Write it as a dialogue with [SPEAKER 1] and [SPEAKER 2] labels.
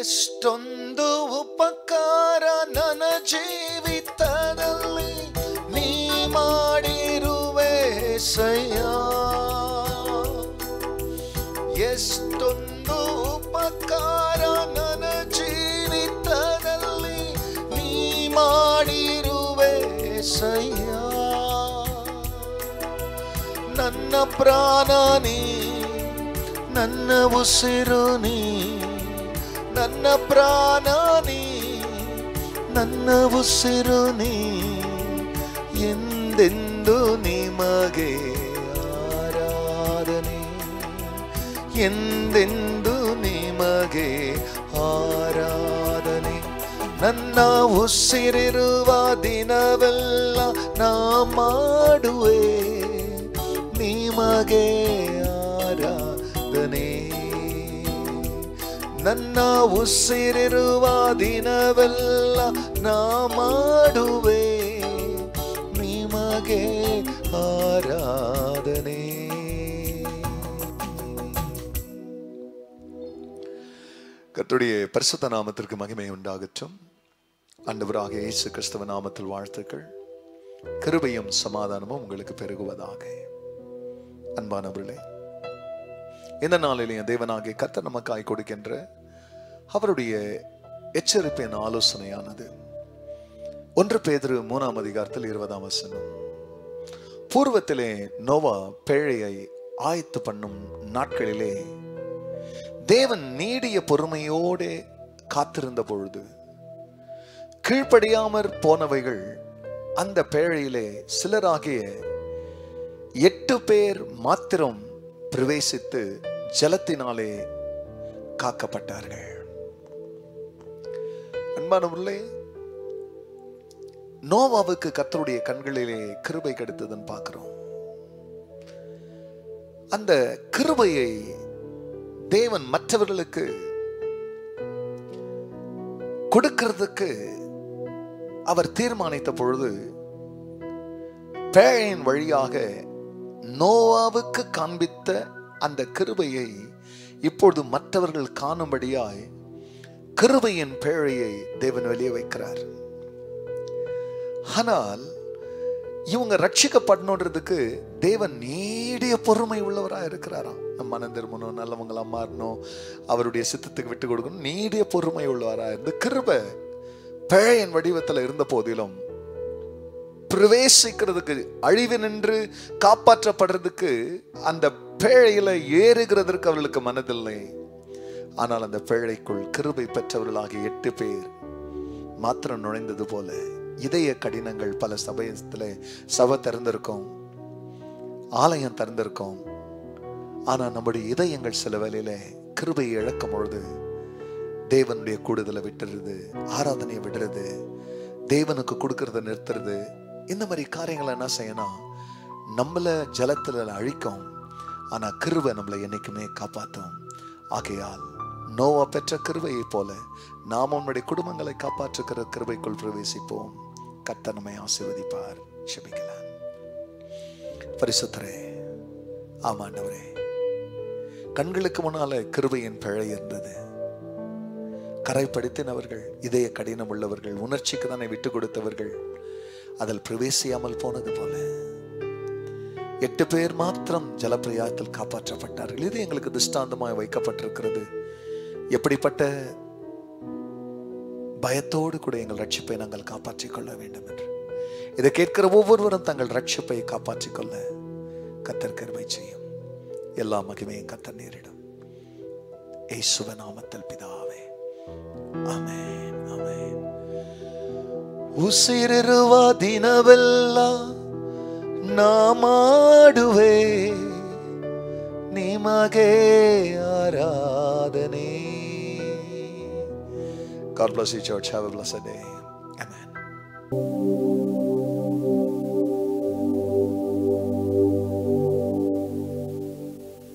[SPEAKER 1] ಎಷ್ಟೊಂದು ಉಪಕಾರ ನನ್ನ ಜೀವಿತದಲ್ಲಿ ನೀ ಮಾಡಿರುವೆ ಸಯ್ಯ. ಎಷ್ಟೊಂದು ಉಪಕಾರ ನನ್ನ ಜೀವಿತದಲ್ಲಿ ನೀ ಮಾಡಿರುವೆ ಸಯ್ಯ. ನನ್ನ ಪ್ರಾಣ ನೀ, ನನ್ನ ಉಸಿರು ನೀ, ನನ್ನ ಪ್ರಾಣ ನೀ, ನನ್ನ ಉಸಿರು ನೀ, ಎಂದೆಂದು ನಿಮಗೆ ಆರಾಧನೆ, ಎಂದೆಂದು ನಿಮಗೆ ಆರಾಧನೆ. ನನ್ನ ಉಸಿರಿರುವ ದಿನವೆಲ್ಲ ನಾ ಮಾಡುವೆ ನಿಮಗೆ ಆರಾಧನೆ. ನನ್ನ ಉಸಿರಿರುವ ದಿನವೆಲ್ಲ ನಾ ಮಾಡುವೆ ನಿಮಗೆ ಆರಾಧನೆ. கர்த்தருடைய பரிசுத்த நாமத்திற்கு மகிமை உண்டாகட்டும். ஆண்டவராக இயேசு கிறிஸ்துவ நாமத்தில் வாழ்த்துக்கள். கிருபையும் சமாதானமும் உங்களுக்கு பெருகுவதாக. அன்பானவர்களே, இந்த நாளிலே தேவனாகிய கர்த்தர் நமக்காய் கொடுக்கின்ற அவருடைய எச்சரிப்பின் ஆலோசனையானது 1 பேதுரு 3 அதிகாரத்தில் 20 வசனம். பூர்வத்திலே நோவா பேழையை ஆயத்து பண்ணும் நாட்களிலே தேவன் நீடிய பொறுமையோடு காத்திருந்த பொழுது கீழ்ப்படியாமற் போனவைகள் அந்த பேழையிலே சிலராகிய 8 பேர் மாத்திரம் பிரவேசித்து ஜலத்தினாலே காக்கப்பட்டார்கள். அன்பானவர்களே, நோவாவுக்கு கர்த்தருடைய கண்களிலே கிருபை கிடைத்ததுன்னு பார்க்கிறோம். அந்த கிருபையை தேவன் மற்றவர்களுக்கு கொடுக்கிறதுக்கு அவர் தீர்மானித்த பொழுது பேழையின் வழியாக நோவாவுக்கு காண்பித்த அந்த கிருபையை இப்பொழுது மற்றவர்கள் காணும்படியாய் கிருபையின் பேழையை தேவன் வெளியே வைக்கிறார். ஆனால் இவங்க ரட்சிக்கப்படணுன்றதுக்கு தேவன் நீடிய பொறுமை உள்ளவராக இருக்கிறாராம். நம்ம மனம் திரும்பணும், நல்லவங்களா மாறணும், அவருடைய சித்தத்துக்கு விட்டு கொடுக்கணும், நீடிய பொறுமை உள்ளவராக இருந்து கிருபை பேழையின் வடிவத்தில் இருந்த போதிலும் பிரவேசிக்கிறதுக்கு, அழிவு நின்று காப்பாற்றப்படுறதுக்கு அந்த பேழையில ஏறுகிறதற்கு அவர்களுக்கு மனதில்லை. ஆனால் அந்த பேழைக்குள் கிருபை பெற்றவர்களாகிய 8 பேர் மாத்திரம் நுழைந்தது போல இதய கடினங்கள் பல சபையத்திலே சபை திறந்திருக்கும், ஆலயம் திறந்திருக்கும். ஆனா நம்முடைய இதயங்கள் சில வேளையில கிருபையை இழக்கும் பொழுது தேவனுடைய கூடுதலை விட்டுறது, ஆராதனையை விடுறது, தேவனுக்கு கொடுக்கறத நிறுத்துறது, இந்த மாதிரி காரியங்களை என்ன செய்யணும்? நம்மள ஜலத்துல அழிக்கும், ஆனா கிருபை நம்மளை என்னைக்குமே காப்பாற்றும். ஆகையால் நோவா பெற்ற கிருபையை போல நாம் நம்முடைய குடும்பங்களை காப்பாற்றுகிற கிருபைக்குள் பிரவேசிப்போம். கர்த்தர் நம்மை ஆசீர்வதிப்பார். ஜெபிக்கலாம். பரிசுத்தரே, ஆமாண்டவரே, கண்களுக்கு முன்னால கிருபையின் பிழை இருந்தது. கரைப்படுத்தினவர்கள், இதய கடினம் உள்ளவர்கள், உணர்ச்சிக்கு தானே விட்டு கொடுத்தவர்கள் அதில் பிரவேசியாமல் போனது போல 8 பேர் மாத்திரம் ஜலப்பிரயாத்தில் காப்பாற்றப்பட்டார்கள். இது எங்களுக்கு திஷ்டாந்தமாய் வைக்கப்பட்டிருக்கிறது. எப்படிப்பட்ட பயத்தோடு கூட எங்கள் ரட்சிப்பை நாங்கள் காப்பாற்றிக் கொள்ள வேண்டும் என்று இதை கேட்கிற ஒவ்வொருவரும் தங்கள் ரட்சிப்பை காப்பாற்றிக் கொள்ள கர்த்தர் கிருபை செய்யும். எல்லா மகிமையும் கர்த்தர் நேரிடும். இயேசுவின் நாமத்தில் பிதாவே, ஆமென், ஆமென். ಉಸಿರಿರುವ ದಿನವೆಲ್ಲ ನಾ ಮಾಡುವೆ ನಿಮಗೆ ಆರಾಧನೆ. God bless you, church. Have a blessed day. Amen.